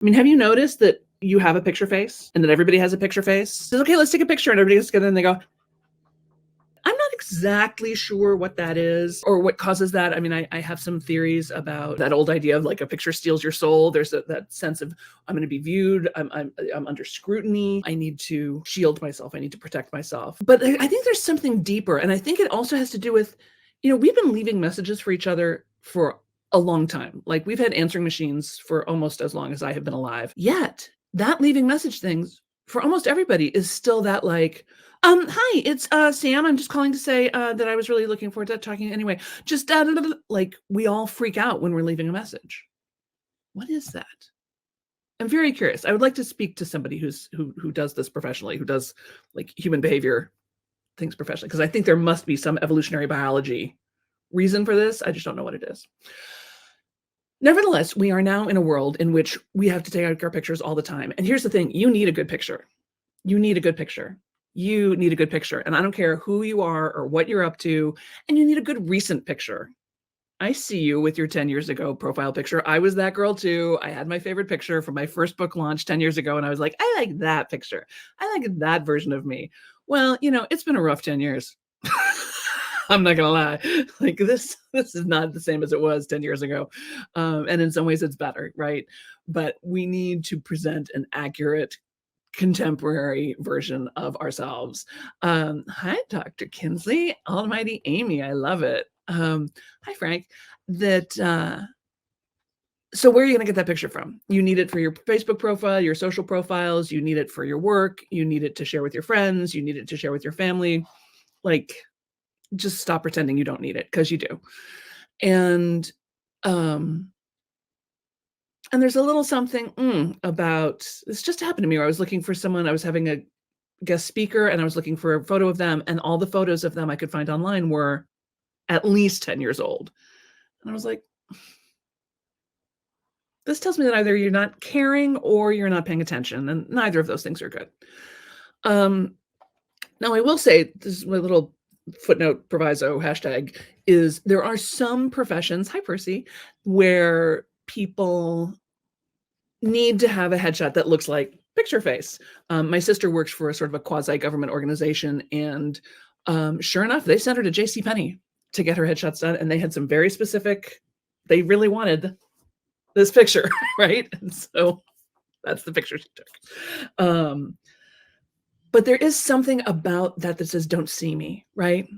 I mean, have you noticed that you have a picture face and that everybody has a picture face? Says, okay, let's take a picture, and everybody gets together and they go, I'm not exactly sure what that is or what causes that. I mean, I have some theories about that old idea of like a picture steals your soul. There's that sense of I'm going to be viewed. I'm under scrutiny. I need to shield myself. I need to protect myself. But I think there's something deeper, and I think it also has to do with, we've been leaving messages for each other for a long time. Like we've had answering machines for almost as long as I have been alive. Yet that leaving message things for almost everybody is still that like, hi, it's Sam. I'm just calling to say that I was really looking forward to talking anyway. Just like we all freak out when we're leaving a message. What is that? I'm very curious. I would like to speak to somebody who does this professionally, who does like human behavior things professionally, because I think there must be some evolutionary biology reason for this. I just don't know what it is. Nevertheless, we are now in a world in which we have to take our pictures all the time. And here's the thing, you need a good picture. You need a good picture. You need a good picture. And I don't care who you are or what you're up to, and you need a good recent picture. I see you with your 10 years ago profile picture. I was that girl too. I had my favorite picture from my first book launch 10 years ago, and I was like, I like that picture. I like that version of me. Well, it's been a rough 10 years. I'm not gonna lie. Like this is not the same as it was 10 years ago. And in some ways it's better, right? But we need to present an accurate contemporary version of ourselves. Hi, Dr. Kinsley, Almighty Amy, I love it. Hi, Frank. So where are you going to get that picture from? You need it for your Facebook profile, your social profiles. You need it for your work. You need it to share with your friends. You need it to share with your family. Like, just stop pretending you don't need it, because you do. And there's a little something about this. Just happened to me where I was looking for someone. I was having a guest speaker and I was looking for a photo of them, and all the photos of them I could find online were at least 10 years old. And I was like, this tells me that either you're not caring or you're not paying attention, and neither of those things are good. Now I will say, this is my little footnote proviso hashtag, is there are some professions, hi Percy, where people need to have a headshot that looks like picture face. My sister works for a sort of a quasi-government organization, and sure enough, they sent her to JCPenney to get her headshots done, and they had some very specific, they really wanted this picture, right? And so that's the picture she took. But there is something about that says, don't see me, right?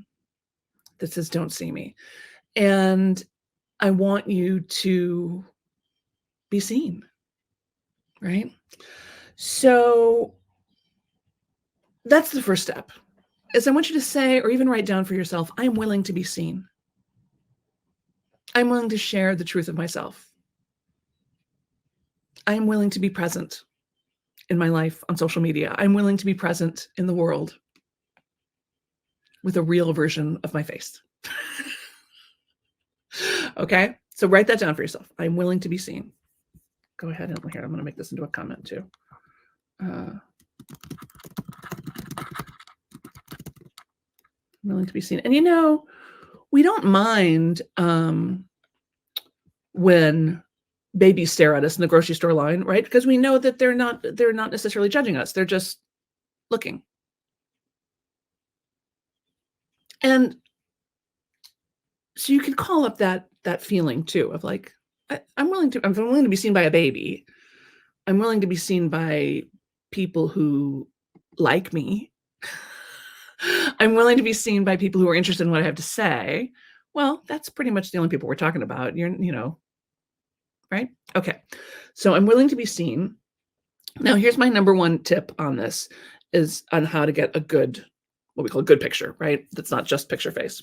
That says, don't see me. And I want you to be seen, right? So that's the first step, is I want you to say, or even write down for yourself, I'm willing to be seen. I'm willing to share the truth of myself. I'm willing to be present in my life on social media. I'm willing to be present in the world with a real version of my face. Okay, so write that down for yourself. I'm willing to be seen. Go ahead and here, I'm going to make this into a comment too. I'm willing to be seen. And we don't mind when babies stare at us in the grocery store line, right? Because we know that they're not necessarily judging us. They're just looking. And so you can call up that feeling too of like, I'm willing to be seen by a baby. I'm willing to be seen by people who like me. I'm willing to be seen by people who are interested in what I have to say. Well, that's pretty much the only people we're talking about. Right? Okay. So I'm willing to be seen. Now, here's my number one tip on this, is on how to get a good, what we call a good picture, right? That's not just picture face.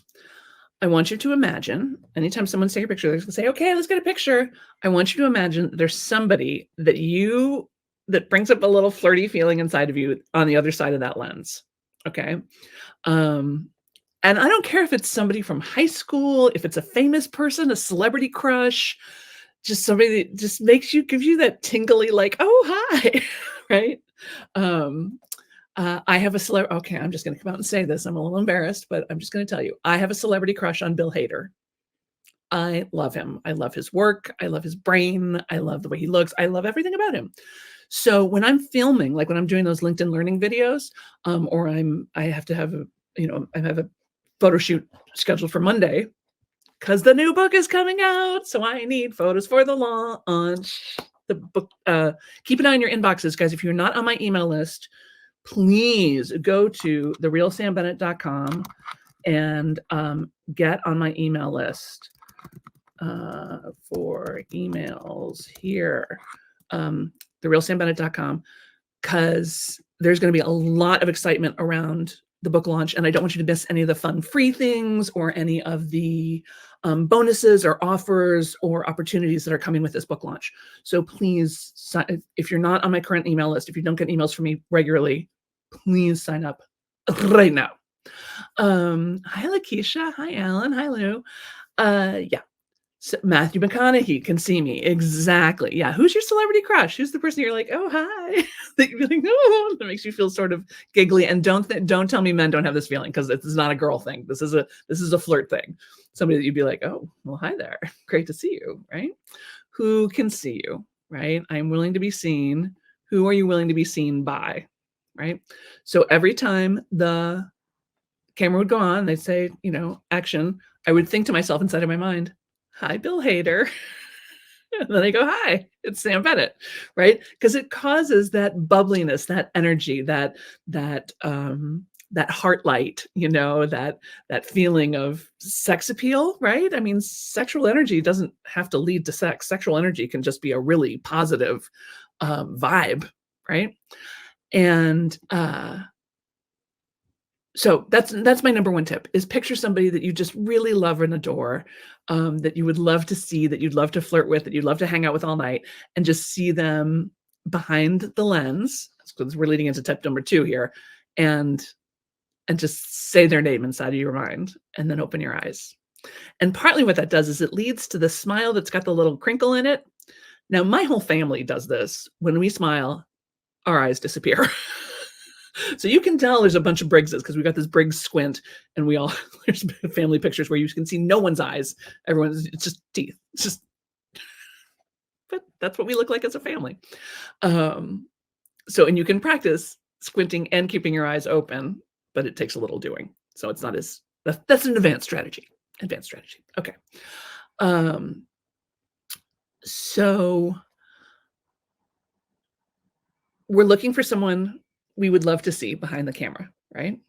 I want you to imagine, anytime someone's taking a picture, they're going to say, okay, let's get a picture. I want you to imagine there's somebody that brings up a little flirty feeling inside of you on the other side of that lens. Okay. And I don't care if it's somebody from high school, if it's a famous person, a celebrity crush, just somebody that just gives you that tingly, like, oh, hi, right? I have a celebrity. Okay, I'm just going to come out and say this. I'm a little embarrassed, but I'm just going to tell you, I have a celebrity crush on Bill Hader. I love him. I love his work. I love his brain. I love the way he looks. I love everything about him. So when I'm filming, like when I'm doing those LinkedIn learning videos, or I have to have I have a photo shoot scheduled for Monday because the new book is coming out. So I need photos for the launch. The book, keep an eye on your inboxes, guys. If you're not on my email list, please go to therealsambennett.com and get on my email list for emails here. Therealsambennett.com, because there's going to be a lot of excitement around the book launch, and I don't want you to miss any of the fun free things or any of the bonuses or offers or opportunities that are coming with this book launch. So please, if you're not on my current email list, if you don't get emails from me regularly, please sign up right now. Hi, Lakeisha. Hi, Alan. Hi, Lou. Yeah. So Matthew McConaughey can see me. Exactly. Yeah. Who's your celebrity crush? Who's the person you're like, oh, hi? That you're like, oh, that makes you feel sort of giggly. And don't tell me men don't have this feeling, because it's not a girl thing. This is a flirt thing. Somebody that you'd be like, oh, well, hi there. Great to see you. Right. Who can see you? Right. I'm willing to be seen. Who are you willing to be seen by? Right. So every time the camera would go on, they'd say, action, I would think to myself inside of my mind, hi, Bill Hader. And then I go, hi, it's Sam Bennett, right? Because it causes that bubbliness, that energy, that heart light, that feeling of sex appeal, right? I mean, sexual energy doesn't have to lead to sex. Sexual energy can just be a really positive vibe, right? And so that's my number one tip, is picture somebody that you just really love and adore, that you would love to see, that you'd love to flirt with, that you'd love to hang out with all night, and just see them behind the lens. Because we're leading into tip number 2 here, and just say their name inside of your mind, and then open your eyes. And partly what that does is it leads to the smile that's got the little crinkle in it. Now, my whole family does this. When we smile, our eyes disappear. So you can tell there's a bunch of Briggses, because we got this Briggs squint, and there's family pictures where you can see no one's eyes. It's just teeth. It's just, but that's what we look like as a family. And you can practice squinting and keeping your eyes open, but it takes a little doing. So it's not that's an advanced strategy. Okay. So we're looking for someone we would love to see behind the camera, right?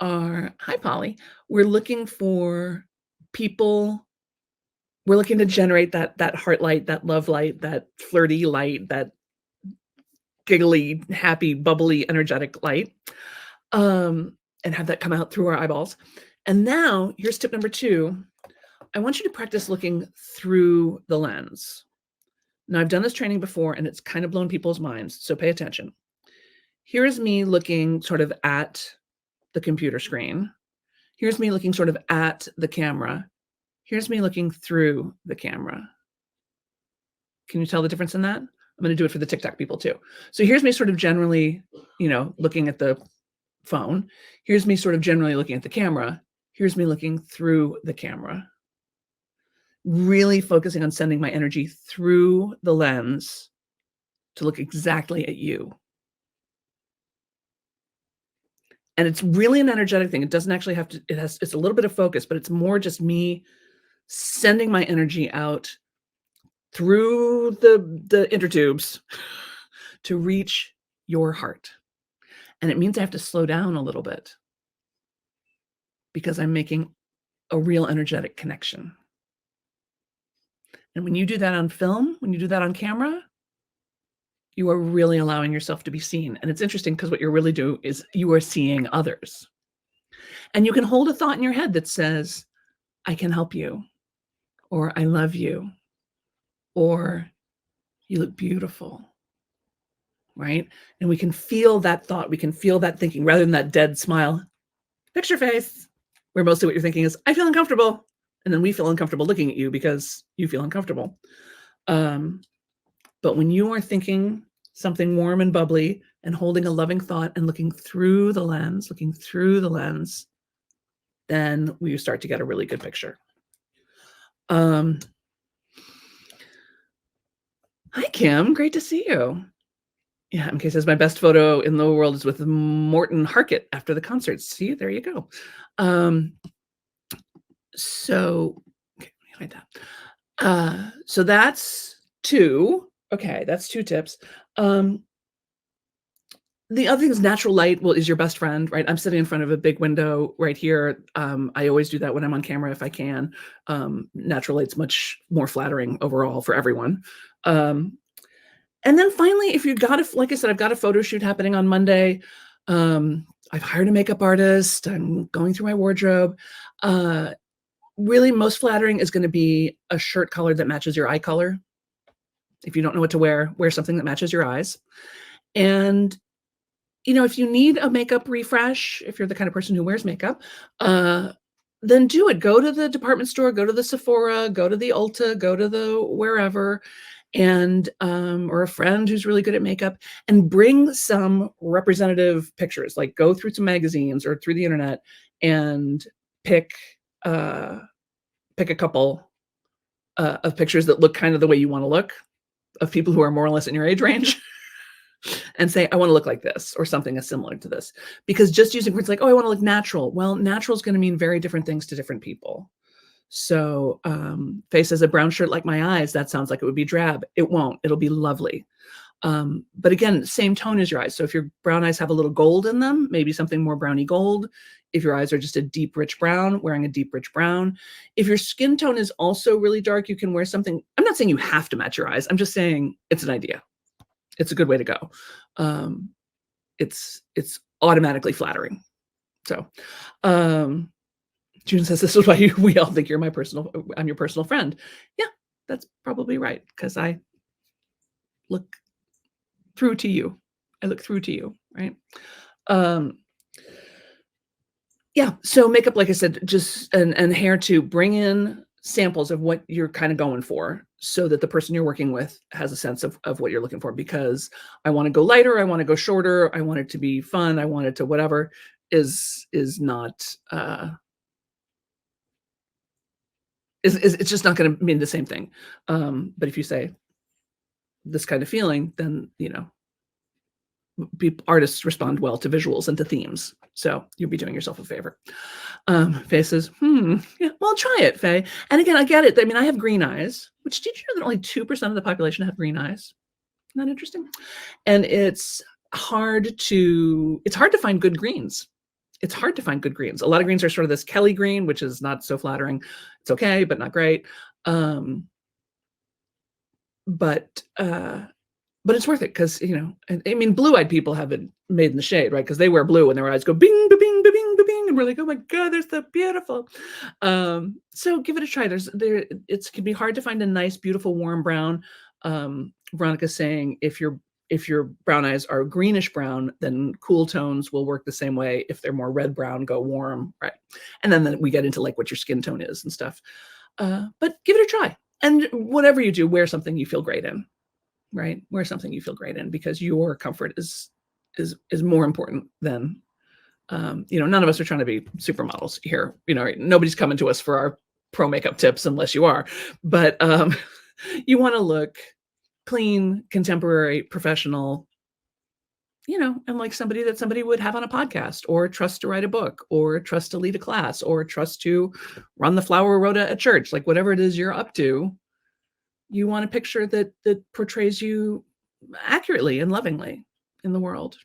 Hi, Polly. We're looking for people. We're looking to generate that heart light, that love light, that flirty light, that giggly, happy, bubbly, energetic light, and have that come out through our eyeballs. And now here's tip number 2. I want you to practice looking through the lens. Now, I've done this training before, and it's kind of blown people's minds, so pay attention. Here's me looking sort of at the computer screen. Here's me looking sort of at the camera. Here's me looking through the camera. Can you tell the difference in that? I'm going to do it for the TikTok people too. So here's me sort of generally, looking at the phone. Here's me sort of generally looking at the camera. Here's me looking through the camera. Really focusing on sending my energy through the lens to look exactly at you. And it's really an energetic thing. It doesn't actually have to, it's a little bit of focus, but it's more just me sending my energy out through the intertubes to reach your heart. And it means I have to slow down a little bit, because I'm making a real energetic connection. And when you do that on film, when you do that on camera, you are really allowing yourself to be seen. And it's interesting, because what you're really doing is you are seeing others. And you can hold a thought in your head that says, I can help you, or I love you, or you look beautiful, right? And we can feel that thought. We can feel that thinking, rather than that dead smile, picture face, where mostly what you're thinking is, I feel uncomfortable. And then we feel uncomfortable looking at you because you feel uncomfortable. But when you are thinking something warm and bubbly and holding a loving thought and looking through the lens, then we start to get a really good picture. Um, Hi, Kim. Great to see you. Yeah, MK says my best photo in the world is with Morton Harkett after the concert. See, there you go. Um, so okay, let me hide that. So that's two. Okay, that's two tips. Um, the other thing is natural light is your best friend, right? I'm sitting in front of a big window right here. I always do that when I'm on camera if I can. Natural light's much more flattering overall for everyone. And then finally, if you've got like I said, I've got a photo shoot happening on Monday. I've hired a makeup artist. I'm going through my wardrobe. Really, most flattering is going to be a shirt color that matches your eye color. If you don't know what to wear something that matches your eyes. And if you need a makeup refresh, if you're the kind of person who wears makeup, then do it. Go to the department store, go to the Sephora, go to the Ulta, go to the wherever, and or a friend who's really good at makeup, and bring some representative pictures. Like go through some magazines or through the internet and pick a couple of pictures that look kind of the way you want to look, of people who are more or less in your age range. And say, I want to look like this or something similar to this. Because just using words like, oh, I want to look natural. Well, natural is going to mean very different things to different people. So Faye says a brown shirt like my eyes, that sounds like it would be drab. It won't. It'll be lovely. But again, same tone as your eyes. So if your brown eyes have a little gold in them, maybe something more browny gold. If your eyes are just a deep, rich brown, wearing a deep, rich brown. If your skin tone is also really dark, you can wear something. I'm not saying you have to match your eyes. I'm just saying it's an idea. It's a good way to go. It's automatically flattering. So June says this is why we all think I'm your personal friend. Yeah, that's probably right, because I look through to you. I look through to you, right? Yeah, so makeup, like I said, just and hair too, bring in samples of what you're kind of going for so that the person you're working with has a sense of what you're looking for, because I want to go lighter, I want to go shorter, I want it to be fun, I want it to whatever is not it's just not going to mean the same thing. But if you say this kind of feeling, then artists respond well to visuals and to themes. So you'll be doing yourself a favor. Faye says, yeah, well, try it, Faye. And again, I get it. I mean, I have green eyes, which did you know that only 2% of the population have green eyes? Isn't that interesting? And it's hard to find good greens. It's hard to find good greens. A lot of greens are sort of this Kelly green, which is not so flattering. It's okay, but not great. But it's worth it because, I mean, blue-eyed people have it made in the shade, right? Because they wear blue and their eyes go bing, ba-bing, ba-bing, ba-bing, and we're like, oh my God, they're so beautiful. So give it a try. It can be hard to find a nice, beautiful, warm brown. Veronica's saying if your brown eyes are greenish brown, then cool tones will work the same way. If they're more red brown, go warm, right? And then we get into like what your skin tone is and stuff. But give it a try. And whatever you do, wear something you feel great in. Right? Wear something you feel great in, because your comfort is more important than, none of us are trying to be supermodels here. Nobody's coming to us for our pro makeup tips unless you are, but you want to look clean, contemporary, professional, and like somebody that somebody would have on a podcast, or trust to write a book, or trust to lead a class, or trust to run the flower rota at church, like whatever it is you're up to. You want a picture that portrays you accurately and lovingly in the world,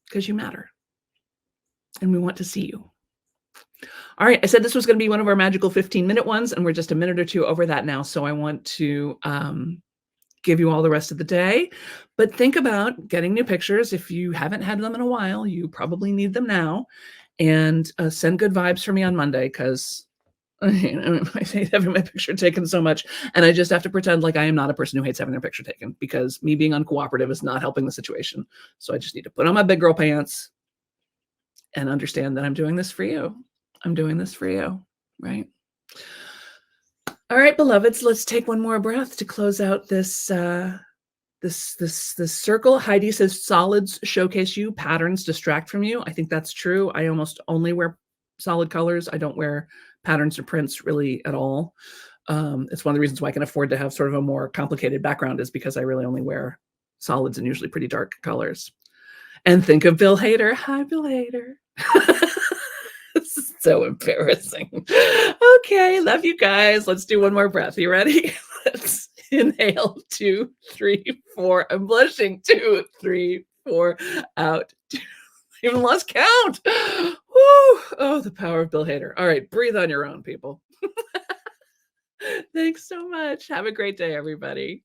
because you matter. And we want to see you. All right. I said this was going to be one of our magical 15-minute ones, and we're just a minute or two over that now. So I want to give you all the rest of the day. But think about getting new pictures. If you haven't had them in a while, you probably need them now. And send good vibes for me on Monday, because I hate having my picture taken so much, and I just have to pretend like I am not a person who hates having their picture taken, because me being uncooperative is not helping the situation. So I just need to put on my big girl pants and understand that I'm doing this for you. I'm doing this for you, right? All right, beloveds, let's take one more breath to close out this this circle. Heidi says solids showcase you, patterns distract from you. I think that's true. I almost only wear solid colors. I don't wear patterns or prints really at all. It's one of the reasons why I can afford to have sort of a more complicated background is because I really only wear solids and usually pretty dark colors. And think of Bill Hader. Hi, Bill Hader. This is so embarrassing. Okay, love you guys. Let's do one more breath. You ready? Let's inhale, 2, 3, 4. I'm blushing. 2, 3, 4. Out. 2. Even lost count. Woo! Oh, the power of Bill Hader. All right, breathe on your own, people. Thanks so much. Have a great day, everybody.